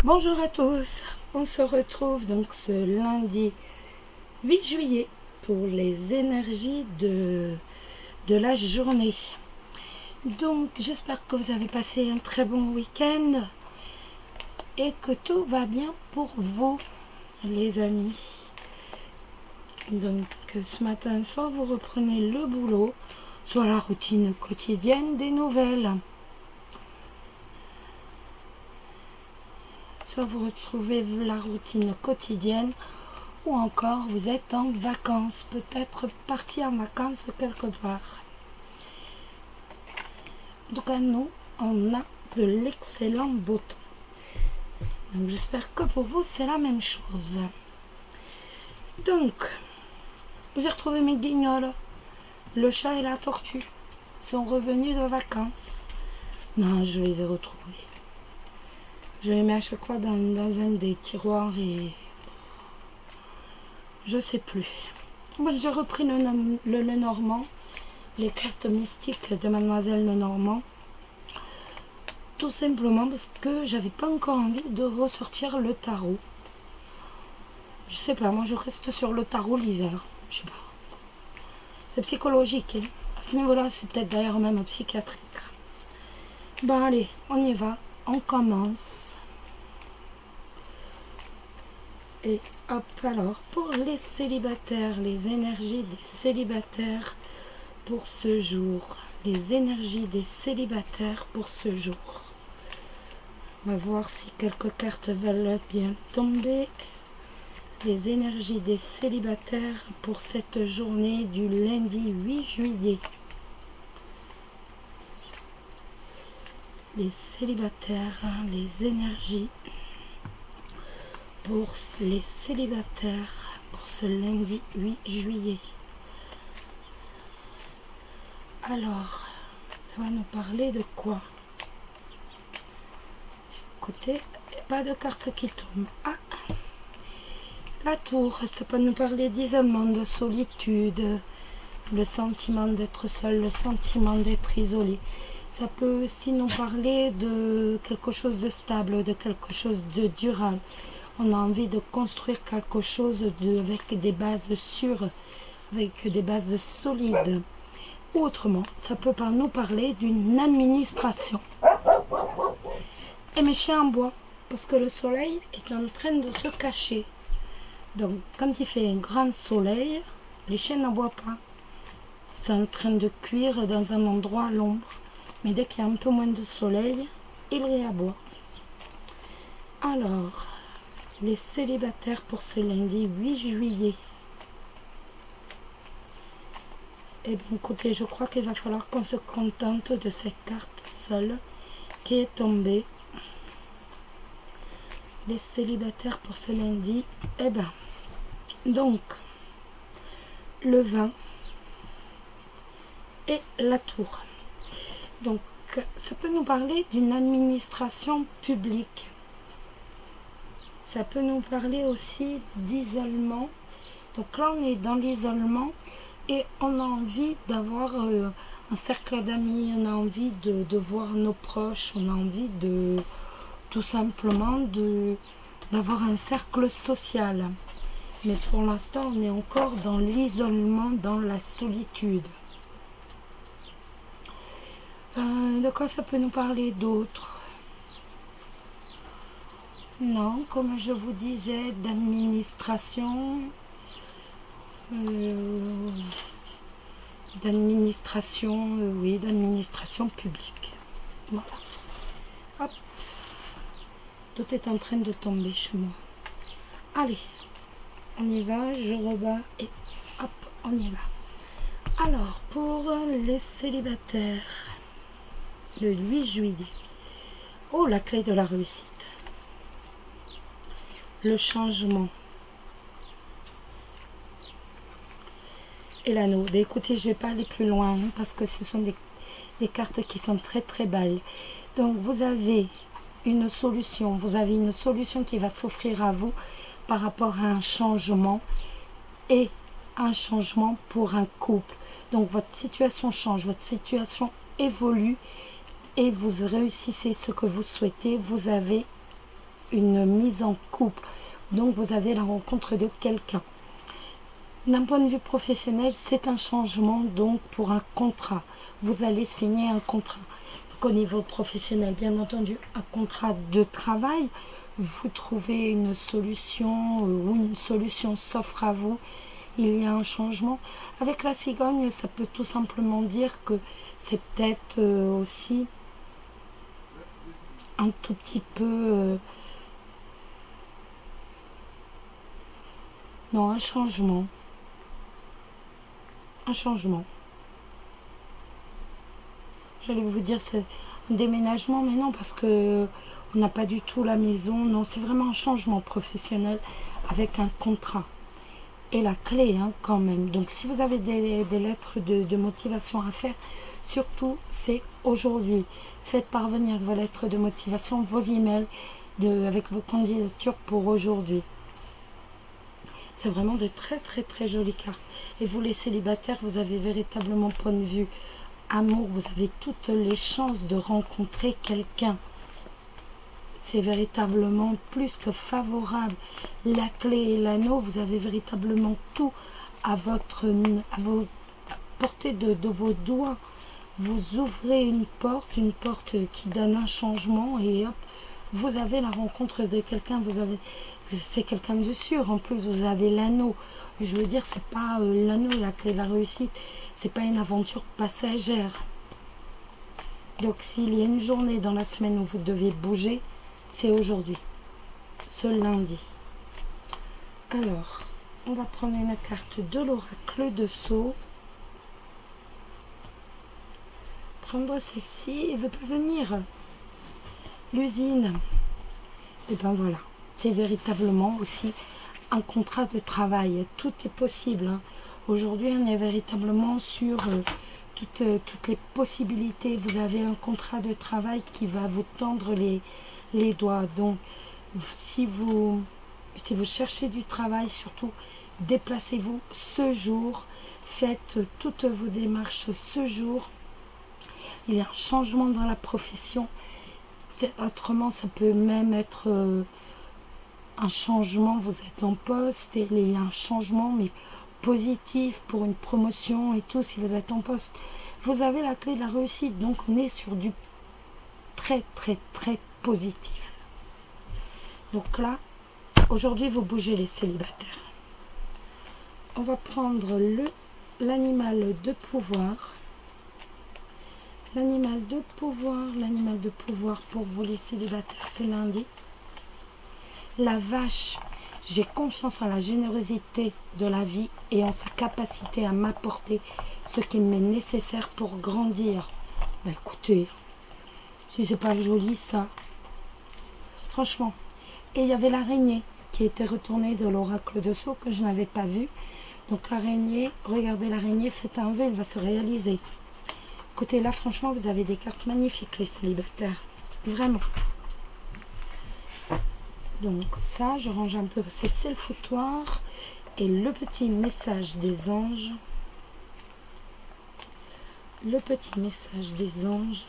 Bonjour à tous, on se retrouve donc ce lundi 8 juillet pour les énergies de la journée. Donc j'espère que vous avez passé un très bon week-end et que tout va bien pour vous les amis. Donc ce matin, soit vous reprenez le boulot, soit la routine quotidienne des nouvelles. Soit vous retrouvez la routine quotidienne ou encore vous êtes en vacances, peut-être parti en vacances quelque part. En tout cas, nous, on a de l'excellent beau temps. Donc j'espère que pour vous, c'est la même chose. Donc, j'ai retrouvé mes guignols. Le chat et la tortue sont revenus de vacances. Non, je les ai retrouvés. Je les mets à chaque fois dans un des tiroirs et je sais plus. Moi, j'ai repris le Lenormand, les cartes mystiques de Mademoiselle Lenormand, tout simplement parce que j'avais pas encore envie de ressortir le tarot. Je sais pas, moi je reste sur le tarot l'hiver. Je sais pas. C'est psychologique, hein. À ce niveau-là, c'est peut-être d'ailleurs même psychiatrique. Bon allez, on y va, on commence. Et hop, alors, pour les célibataires, les énergies des célibataires pour ce jour. Les énergies des célibataires pour ce jour. On va voir si quelques cartes veulent bien tomber. Les énergies des célibataires pour cette journée du lundi 8 juillet. Les célibataires, les énergies pour les célibataires pour ce lundi 8 juillet. Alors, ça va nous parler de quoi? Écoutez, pas de carte qui tombe. Ah, la tour, ça peut nous parler d'isolement, de solitude, le sentiment d'être seul, le sentiment d'être isolé. Ça peut aussi nous parler de quelque chose de stable, de quelque chose de durable. On a envie de construire quelque chose avec des bases sûres, avec des bases solides. Ou autrement, ça peut nous parler d'une administration. Et mes chiens en bois, parce que le soleil est en train de se cacher. Donc, quand il fait un grand soleil, les chiens n'aboient pas. C'est en train de cuire dans un endroit à l'ombre. Mais dès qu'il y a un peu moins de soleil, ils réaboient. Alors, les célibataires pour ce lundi 8 juillet. Eh bien, écoutez, je crois qu'il va falloir qu'on se contente de cette carte seule qui est tombée. Les célibataires pour ce lundi, eh bien, donc, le vin et la tour. Donc, ça peut nous parler d'une administration publique. Ça peut nous parler aussi d'isolement. Donc là, on est dans l'isolement et on a envie d'avoir un cercle d'amis, on a envie de voir nos proches, on a envie de tout simplement d'avoir un cercle social. Mais pour l'instant, on est encore dans l'isolement, dans la solitude. De quoi ça peut nous parler d'autre? Non, comme je vous disais, d'administration, oui, d'administration publique. Voilà. Hop, tout est en train de tomber chez moi. Allez, on y va, je rebats et hop, on y va. Alors, pour les célibataires, le 8 juillet. Oh, la clé de la réussite. Le changement. Et l'anneau. Ben, écoutez, je ne vais pas aller plus loin hein, parce que ce sont des cartes qui sont très très belles. Donc vous avez une solution. Vous avez une solution qui va s'offrir à vous par rapport à un changement et un changement pour un couple. Donc votre situation change, votre situation évolue et vous réussissez ce que vous souhaitez. Vous avez une mise en couple. Donc vous avez la rencontre de quelqu'un. D'un point de vue professionnel, c'est un changement donc pour un contrat. Vous allez signer un contrat. Donc, au niveau professionnel, bien entendu, un contrat de travail. Vous trouvez une solution ou une solution s'offre à vous. Il y a un changement. Avec la cigogne, ça peut tout simplement dire que c'est peut-être aussi un tout petit peu... non, un changement. Un changement. J'allais vous dire c'est un déménagement, mais non, parce que on n'a pas du tout la maison. Non, c'est vraiment un changement professionnel avec un contrat. Et la clé, hein, quand même. Donc, si vous avez des lettres de motivation à faire, surtout, c'est aujourd'hui. Faites parvenir vos lettres de motivation, vos emails avec vos candidatures pour aujourd'hui. C'est vraiment de très très très jolies cartes. Et vous les célibataires, vous avez véritablement point de vue amour, vous avez toutes les chances de rencontrer quelqu'un. C'est véritablement plus que favorable. La clé et l'anneau, vous avez véritablement tout à vos portée de vos doigts. Vous ouvrez une porte qui donne un changement et hop, vous avez la rencontre de quelqu'un. C'est quelqu'un de sûr. En plus, vous avez l'anneau. Je veux dire, c'est pas l'anneau, la clé de la réussite. C'est pas une aventure passagère. Donc, s'il y a une journée dans la semaine où vous devez bouger, c'est aujourd'hui, ce lundi. Alors, on va prendre une carte de l'oracle de Sceaux. Prendre celle-ci et veut pas venir. L'usine. Et ben voilà. C'est véritablement aussi un contrat de travail. Tout est possible. Hein. Aujourd'hui, on est véritablement sur toutes les possibilités. Vous avez un contrat de travail qui va vous tendre les doigts. Donc, si vous cherchez du travail, surtout, déplacez-vous ce jour. Faites toutes vos démarches ce jour. Il y a un changement dans la profession. Autrement, ça peut même être un changement. Vous êtes en poste et il y a un changement, mais positif pour une promotion et tout. Si vous êtes en poste, vous avez la clé de la réussite. Donc, on est sur du très, très, très positif. Donc là, aujourd'hui, vous bougez les célibataires. On va prendre l'animal de pouvoir. L'animal de pouvoir pour vous les célibataires ce lundi. La vache, j'ai confiance en la générosité de la vie et en sa capacité à m'apporter ce qui m'est nécessaire pour grandir. Ben écoutez, si c'est pas joli ça, franchement. Et il y avait l'araignée qui était retournée de l'oracle de Sceaux que je n'avais pas vu. Donc l'araignée, regardez l'araignée, faites un vœu, elle va se réaliser. Écoutez, là, franchement, vous avez des cartes magnifiques, les célibataires. Vraiment. Donc, ça, je range un peu. C'est le foutoir. Et le petit message des anges. Le petit message des anges.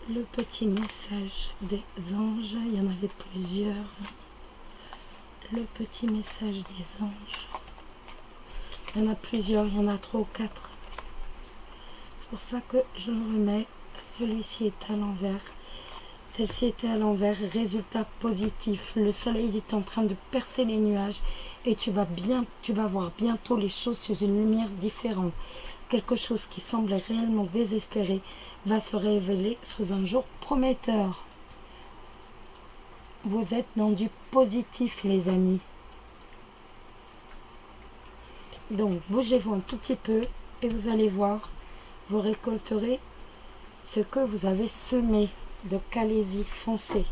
Le petit message des anges. Il y en avait plusieurs. Le petit message des anges. Il y en a plusieurs, il y en a 3 ou 4. C'est pour ça que je le remets. Celui-ci est à l'envers. Celle-ci était à l'envers. Résultat positif. Le soleil est en train de percer les nuages et tu vas voir bientôt les choses sous une lumière différente. Quelque chose qui semblait réellement désespéré va se révéler sous un jour prometteur. Vous êtes dans du positif, les amis. Donc, bougez-vous un tout petit peu et vous allez voir, vous récolterez ce que vous avez semé. Donc, allez-y, foncez.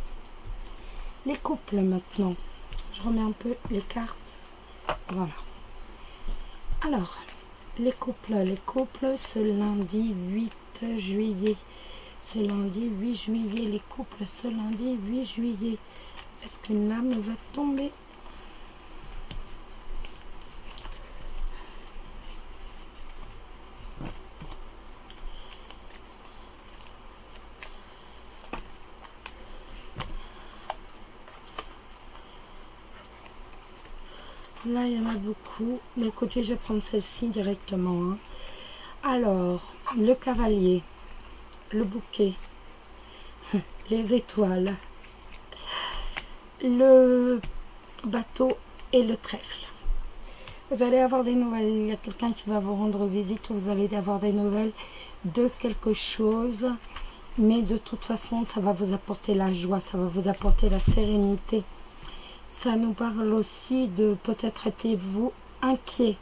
Les couples maintenant. Je remets un peu les cartes. Voilà. Alors, les couples, ce lundi 8 juillet. Ce lundi 8 juillet, les couples, ce lundi 8 juillet. Est-ce qu'une lame va tomber? Là, il y en a beaucoup. Mais écoutez, je vais prendre celle-ci directement. Hein. Alors, le cavalier, le bouquet, les étoiles, le bateau et le trèfle. Vous allez avoir des nouvelles. Il y a quelqu'un qui va vous rendre visite. Vous allez avoir des nouvelles de quelque chose. Mais de toute façon, ça va vous apporter la joie. Ça va vous apporter la sérénité. Ça nous parle aussi de peut-être étiez-vous inquiet.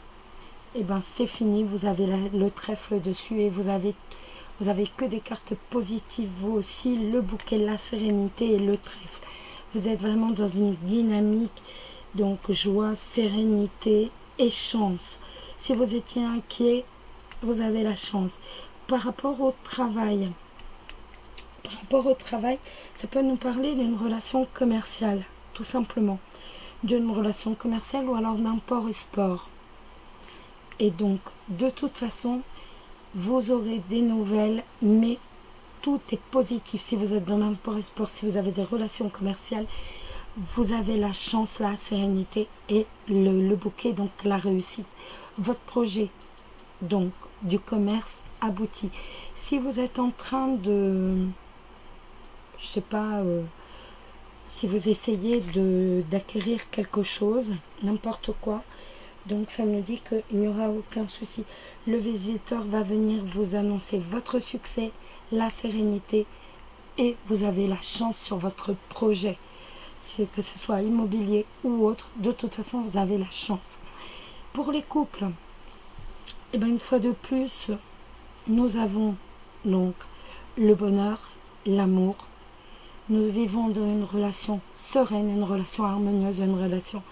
Et bien c'est fini. Vous avez le trèfle dessus et vous avez que des cartes positives. Vous aussi, le bouquet, la sérénité et le trèfle. Vous êtes vraiment dans une dynamique. Donc joie, sérénité et chance. Si vous étiez inquiet, vous avez la chance. Par rapport au travail, ça peut nous parler d'une relation commerciale, tout simplement. D'une relation commerciale ou alors d'import-export. Et donc, de toute façon, vous aurez des nouvelles, mais tout est positif. Si vous êtes dans l'import-export, si vous avez des relations commerciales, vous avez la chance, la sérénité et le bouquet, donc la réussite. Votre projet, donc, du commerce aboutit. Si vous êtes en train de, je sais pas, si vous essayez d'acquérir quelque chose, n'importe quoi, donc ça me dit qu'il n'y aura aucun souci. Le visiteur va venir vous annoncer votre succès, la sérénité et vous avez la chance sur votre projet. Que ce soit immobilier ou autre, de toute façon vous avez la chance. Pour les couples, et bien une fois de plus, nous avons donc le bonheur, l'amour. Nous vivons dans une relation sereine, une relation harmonieuse, une relation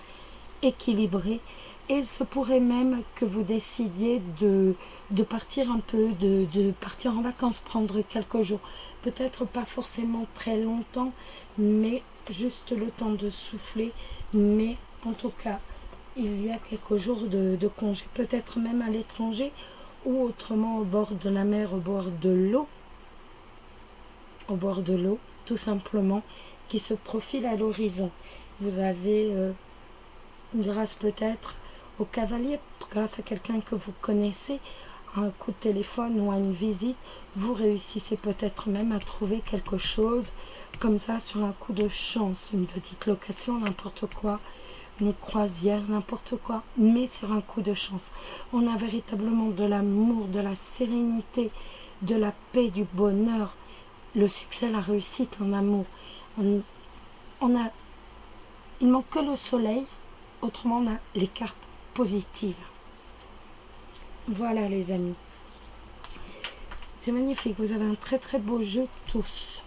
équilibrée. Et il se pourrait même que vous décidiez de partir un peu, de partir en vacances, prendre quelques jours. Peut-être pas forcément très longtemps, mais juste le temps de souffler. Mais en tout cas, il y a quelques jours de congé. Peut-être même à l'étranger ou autrement au bord de la mer, au bord de l'eau. Au bord de l'eau, tout simplement, qui se profile à l'horizon. Vous avez, grâce peut-être au cavalier, grâce à quelqu'un que vous connaissez, à un coup de téléphone ou à une visite, vous réussissez peut-être même à trouver quelque chose comme ça sur un coup de chance, une petite location, n'importe quoi, une croisière, n'importe quoi, mais sur un coup de chance. On a véritablement de l'amour, de la sérénité, de la paix, du bonheur, le succès, la réussite en amour. Il manque que le soleil, autrement on a les cartes positives. Voilà les amis. C'est magnifique, vous avez un très très beau jeu tous.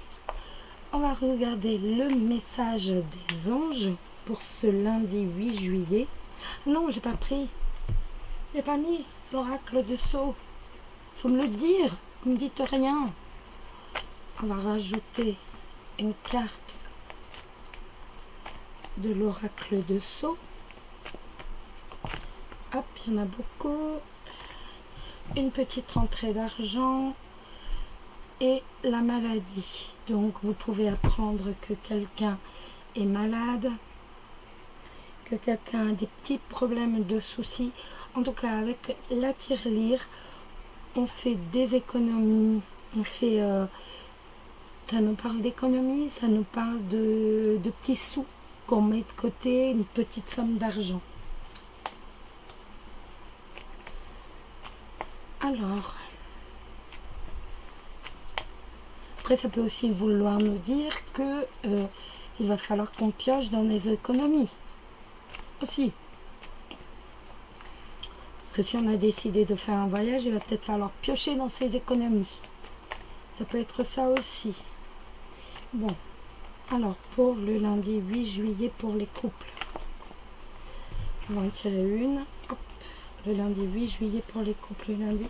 On va regarder le message des anges pour ce lundi 8 juillet. Non, j'ai pas pris. J'ai pas mis l'oracle de Sceaux. Faut me le dire, vous me dites rien. On va rajouter une carte de l'oracle de Sceaux. Hop, il y en a beaucoup. Une petite rentrée d'argent et la maladie. Donc vous pouvez apprendre que quelqu'un est malade, que quelqu'un a des petits problèmes de soucis. En tout cas, avec la tirelire, on fait des économies. On fait, ça nous parle d'économies, ça nous parle de petits sous qu'on met de côté, une petite somme d'argent. Alors, après ça peut aussi vouloir nous dire que il va falloir qu'on pioche dans les économies aussi. Parce que si on a décidé de faire un voyage, il va peut-être falloir piocher dans ses économies. Ça peut être ça aussi. Bon, alors pour le lundi 8 juillet pour les couples. On va en tirer une. Hop. Le lundi 8 juillet pour les couples, le lundi.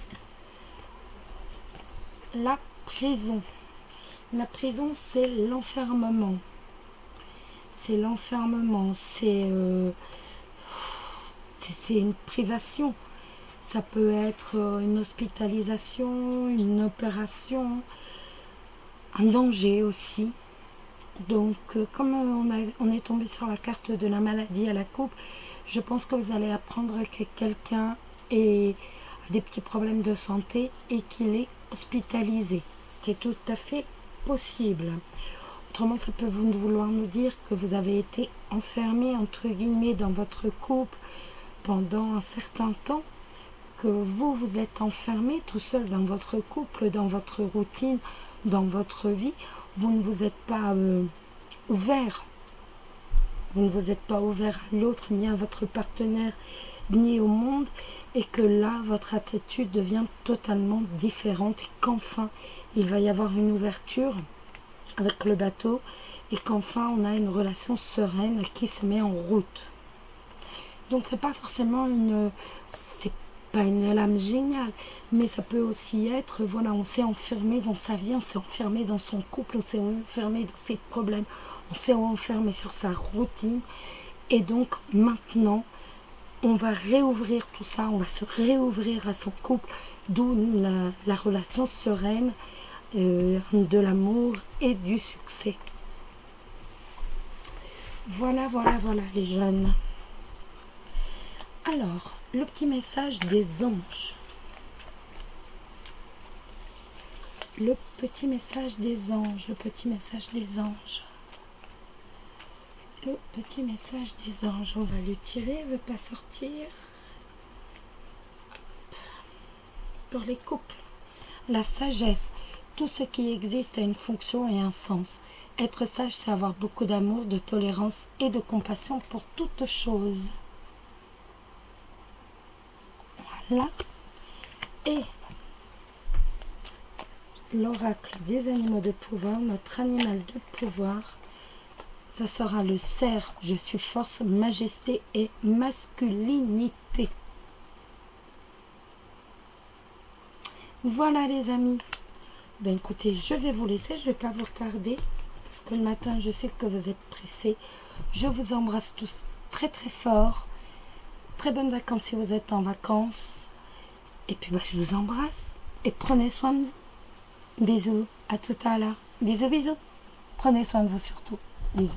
La prison. La prison, c'est l'enfermement. C'est l'enfermement, c'est une privation. Ça peut être une hospitalisation, une opération, un danger aussi. Donc, comme on est tombé sur la carte de la maladie à la coupe, Je pense que vous allez apprendre que quelqu'un a des petits problèmes de santé et qu'il est hospitalisé. C'est tout à fait possible. Autrement, ça peut vouloir nous dire que vous avez été enfermé, entre guillemets, dans votre couple pendant un certain temps, que vous êtes enfermé tout seul dans votre couple, dans votre routine, dans votre vie. Vous ne vous êtes pas ouvert. Vous ne vous êtes pas ouvert à l'autre, ni à votre partenaire, ni au monde, et que là, votre attitude devient totalement différente et qu'enfin, il va y avoir une ouverture avec le bateau et qu'enfin, on a une relation sereine qui se met en route. Donc, c'est pas forcément c'est pas une lame géniale, mais ça peut aussi être, voilà, on s'est enfermé dans sa vie, on s'est enfermé dans son couple, on s'est enfermé dans ses problèmes, on s'est enfermé sur sa routine, et donc maintenant, on va réouvrir tout ça, on va se réouvrir à son couple, d'où la relation sereine, de l'amour et du succès. Voilà, voilà, voilà les jeunes. Alors, le petit message des anges. Le petit message des anges, le petit message des anges. Le petit message des anges, on va le tirer, il ne veut pas sortir. Pour les couples, la sagesse, tout ce qui existe a une fonction et un sens. Être sage, c'est avoir beaucoup d'amour, de tolérance et de compassion pour toute chose. Voilà. Et l'oracle des animaux de pouvoir, notre animal de pouvoir, ça sera le cerf. Je suis force, majesté et masculinité. Voilà les amis. Ben écoutez, je vais vous laisser, je ne vais pas vous retarder. Parce que le matin, je sais que vous êtes pressés. Je vous embrasse tous très très fort. Très bonnes vacances si vous êtes en vacances. Et puis je vous embrasse. Et prenez soin de vous. Bisous, à tout à l'heure. Bisous, bisous. Prenez soin de vous surtout. Bisous.